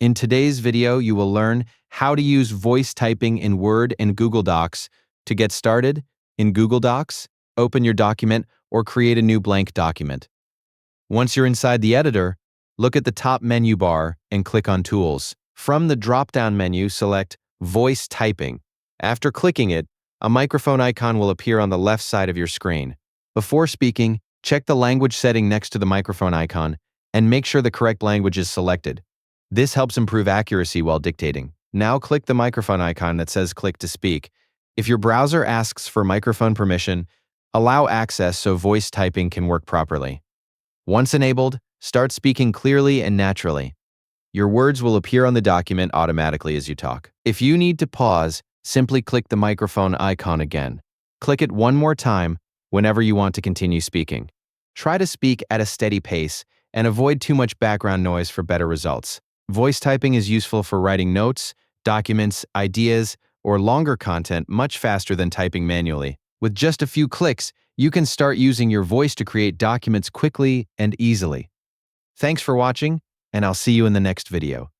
In today's video, you will learn how to use voice typing in Word and Google Docs. To get started, in Google Docs, open your document or create a new blank document. Once you're inside the editor, look at the top menu bar and click on Tools. From the drop-down menu, select Voice Typing. After clicking it, a microphone icon will appear on the left side of your screen. Before speaking, check the language setting next to the microphone icon and make sure the correct language is selected. This helps improve accuracy while dictating. Now click the microphone icon that says Click to Speak. If your browser asks for microphone permission, allow access so voice typing can work properly. Once enabled, start speaking clearly and naturally. Your words will appear on the document automatically as you talk. If you need to pause, simply click the microphone icon again. Click it one more time whenever you want to continue speaking. Try to speak at a steady pace and avoid too much background noise for better results. Voice typing is useful for writing notes, documents, ideas, or longer content much faster than typing manually. With just a few clicks, you can start using your voice to create documents quickly and easily. Thanks for watching, and I'll see you in the next video.